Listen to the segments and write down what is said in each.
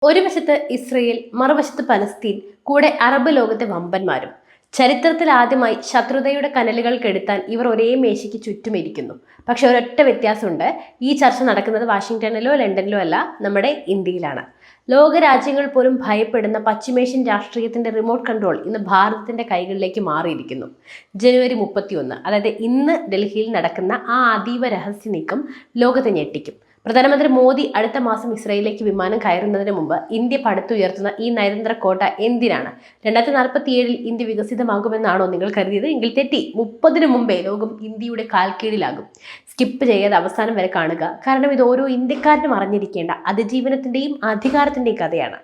ഒരു വശത്ത് ഇസ്രയേൽ, മറുവശത്ത് പലസ്തീൻ, കൂടെ അറബ് ലോകത്തെ വമ്പന്മാരും. ചരിത്രത്തിൽ ആദ്യമായി ശത്രുതയുടെ കനലുകൾ കെടുത്താൻ ഇവർ ഒരേ മേശയ്ക്ക് ചുറ്റുമിരിക്കുന്നു. പക്ഷെ ഒരൊറ്റ വ്യത്യാസമുണ്ട്. ഈ ചർച്ച നടക്കുന്നത് വാഷിംഗ്ടണിലോ ലണ്ടനിലോ അല്ല, നമ്മുടെ ഇന്ത്യയിലാണ്. ലോകരാജ്യങ്ങൾ പോലും ഭയപ്പെടുന്ന പശ്ചിമേഷ്യൻ രാഷ്ട്രീയത്തിന്റെ റിമോട്ട് കൺട്രോൾ ഇന്ന് ഭാരതത്തിന്റെ കൈകളിലേക്ക് മാറിയിരിക്കുന്നു. ജനുവരി 31, അതായത് ഇന്ന് ഡൽഹിയിൽ നടക്കുന്ന ആ അതീവ രഹസ്യ നീക്കം ലോകത്തെ ഞെട്ടിക്കും. പ്രധാനമന്ത്രി മോദി അടുത്ത മാസം ഇസ്രയേലിലേക്ക് വിമാനം കയറുന്നതിന് മുമ്പ് ഇന്ത്യ പടുത്തുയർത്തുന്ന ഈ നയതന്ത്ര കോട്ട എന്തിനാണ്? 2047 ഇന്ത്യ വികസിതമാകുമെന്നാണോ നിങ്ങൾ കരുതിയത്? എങ്കിൽ തെറ്റി. 30-ന് മുമ്പേ ലോകം ഇന്ത്യയുടെ കാൽക്കീഴിലാകും. സ്കിപ്പ് ചെയ്യാതെ അവസാനം വരെ കാണുക. കാരണം ഇത് ഓരോ ഇന്ത്യക്കാരനും അറിഞ്ഞിരിക്കേണ്ട അതിജീവനത്തിന്റെയും അധികാരത്തിന്റെയും കഥയാണ്.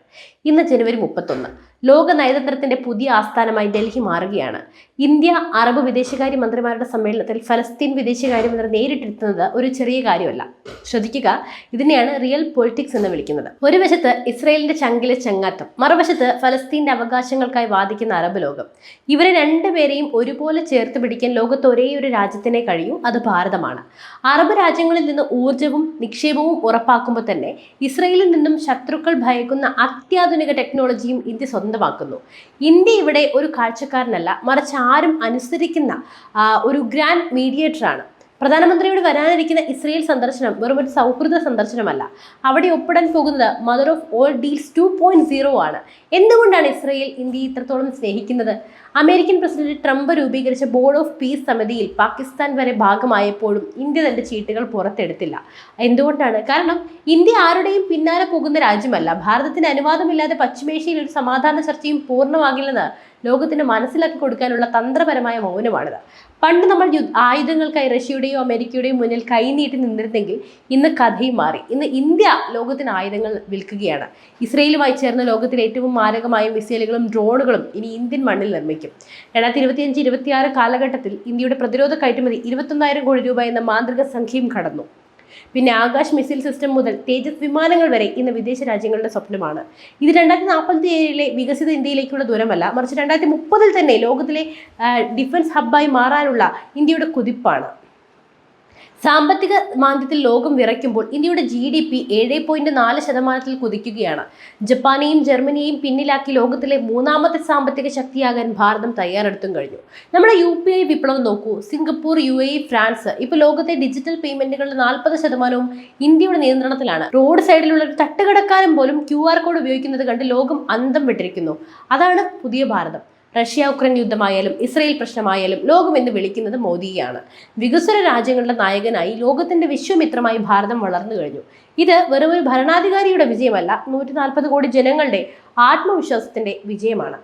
ഇന്ന് ജനുവരി 31. ലോക നയതന്ത്രത്തിന്റെ പുതിയ ആസ്ഥാനമായി ഡൽഹി മാറുകയാണ്. ഇന്ത്യ അറബ് വിദേശകാര്യ മന്ത്രിമാരുടെ സമ്മേളനത്തിൽ ഫലസ്തീൻ വിദേശകാര്യമന്ത്രി നേരിട്ടെത്തുന്നത് ഒരു ചെറിയ കാര്യമല്ല. ശ്രദ്ധിക്കുക, ഇതിനെയാണ് റിയൽ പൊളിറ്റിക്സ് എന്ന് വിളിക്കുന്നത്. ഒരു വശത്ത് ഇസ്രയേലിന്റെ ചങ്കിലെ ചങ്ങാത്തം, മറുവശത്ത് ഫലസ്തീന്റെ അവകാശങ്ങൾക്കായി വാദിക്കുന്ന അറബ് ലോകം. ഇവരെ രണ്ടുപേരെയും ഒരുപോലെ ചേർത്ത് പിടിക്കാൻ ലോകത്ത് ഒരേ ഒരു രാജ്യത്തിനെ കഴിയൂ, അത് ഭാരതമാണ്. അറബ് രാജ്യങ്ങളിൽ നിന്ന് ഊർജ്ജവും നിക്ഷേപവും ഉറപ്പാക്കുമ്പോൾ തന്നെ ഇസ്രയേലിൽ നിന്നും ശത്രുക്കൾ ഭയക്കുന്ന അത്യാധുനിക ടെക്നോളജിയും ഇന്ത്യ സ്വന്തമാക്കുന്നു. ഇന്ത്യ ഇവിടെ ഒരു കാഴ്ചക്കാരനല്ല, മറിച്ച് ആരും അനുസരിക്കുന്ന ഒരു ഗ്രാൻഡ് മീഡിയേറ്ററാണ്. പ്രധാനമന്ത്രിയോട് വരാനിരിക്കുന്ന ഇസ്രയേൽ സന്ദർശനം വെറും ഒരു സൗഹൃദ സന്ദർശനമല്ല. അവിടെ ഒപ്പിടാൻ പോകുന്നത് മദർ ഓഫ് ഓൾ ഡീൽസ് 2.0 ആണ്. എന്തുകൊണ്ടാണ് ഇസ്രയേൽ ഇന്ത്യയെ ഇത്രത്തോളം സ്നേഹിക്കുന്നത്? അമേരിക്കൻ പ്രസിഡന്റ് ട്രംപ് രൂപീകരിച്ച ബോർഡ് ഓഫ് പീസ് സമിതിയിൽ പാകിസ്ഥാൻ വരെ ഭാഗമായപ്പോഴും ഇന്ത്യ തന്റെ ചീട്ടുകൾ പുറത്തെടുത്തില്ല. എന്തുകൊണ്ടാണ്? കാരണം ഇന്ത്യ ആരുടെയും പിന്നാലെ പോകുന്ന രാജ്യമല്ല. ഭാരതത്തിന് അനുവാദമില്ലാതെ പശ്ചിമേഷ്യയിൽ ഒരു സമാധാന ചർച്ചയും പൂർണ്ണമാകില്ലെന്ന് ലോകത്തിന് മനസ്സിലാക്കി കൊടുക്കാനുള്ള തന്ത്രപരമായ മൗനമാണിത്. പണ്ട് നമ്മൾ ആയുധങ്ങൾക്കായി റഷ്യയുടെയോ അമേരിക്കയുടെയോ മുന്നിൽ കൈനീട്ടി നിന്നിരുന്നെങ്കിൽ ഇന്ന് കഥയും മാറി. ഇന്ന് ഇന്ത്യ ലോകത്തിന് ആയുധങ്ങൾ വിൽക്കുകയാണ്. ഇസ്രയേലുമായി ചേർന്ന് ലോകത്തിലെ ഏറ്റവും മാരകമായ മിസൈലുകളും ഡ്രോണുകളും ഇനി ഇന്ത്യൻ മണ്ണിൽ നിർമ്മിക്കും. 2025-26 കാലഘട്ടത്തിൽ ഇന്ത്യയുടെ പ്രതിരോധ കയറ്റുമതി 21,000 കോടി രൂപ എന്ന മാന്ത്രിക സംഖ്യയും കടന്നു. പിന്നെ ആകാശ് മിസൈൽ സിസ്റ്റം മുതൽ തേജസ് വിമാനങ്ങൾ വരെ ഇന്ന് വിദേശ രാജ്യങ്ങളുടെ സ്വപ്നമാണ്. ഇത് 2047 വികസിത ഇന്ത്യയിലേക്കുള്ള ദൂരമല്ല, മറിച്ച് 2030 തന്നെ ലോകത്തിലെ ഡിഫൻസ് ഹബ്ബായി മാറാനുള്ള ഇന്ത്യയുടെ കുതിപ്പാണ്. സാമ്പത്തിക മാന്ദ്യത്തിൽ ലോകം വിറയ്ക്കുമ്പോൾ ഇന്ത്യയുടെ GDP 7.4% കുതിക്കുകയാണ്. ജപ്പാനെയും ജർമ്മനിയെയും പിന്നിലാക്കി ലോകത്തിലെ 3ാമത്തെ സാമ്പത്തിക ശക്തിയാകാൻ ഭാരതം തയ്യാറെടുത്തും കഴിഞ്ഞു. നമ്മുടെ UPI വിപ്ലവം നോക്കൂ. സിംഗപ്പൂർ, UAE, ഫ്രാൻസ് ഇപ്പോൾ ലോകത്തെ ഡിജിറ്റൽ പേയ്മെന്റുകളുടെ 40%വും ഇന്ത്യയുടെ നിയന്ത്രണത്തിലാണ്. റോഡ് സൈഡിലുള്ള ഒരു തട്ടുകടക്കാരൻ പോലും QR കോഡ് ഉപയോഗിക്കുന്നത് കണ്ട് ലോകം അന്തം വിട്ടിരിക്കുന്നു. അതാണ് പുതിയ ഭാരതം. റഷ്യ ഉക്രൈൻ യുദ്ധമായാലും ഇസ്രയേൽ പ്രശ്നമായാലും ലോകം എന്ന് വിളിക്കുന്നത് മോദിയെയാണ്. വികസ്വര രാജ്യങ്ങളുടെ നായകനായി ലോകത്തിന്റെ വിശ്വമിത്രമായി ഭാരതം വളർന്നു കഴിഞ്ഞു. ഇത് വെറും ഒരു ഭരണാധികാരിയുടെ വിജയമല്ല, 140 കോടി ജനങ്ങളുടെ ആത്മവിശ്വാസത്തിന്റെ വിജയമാണ്.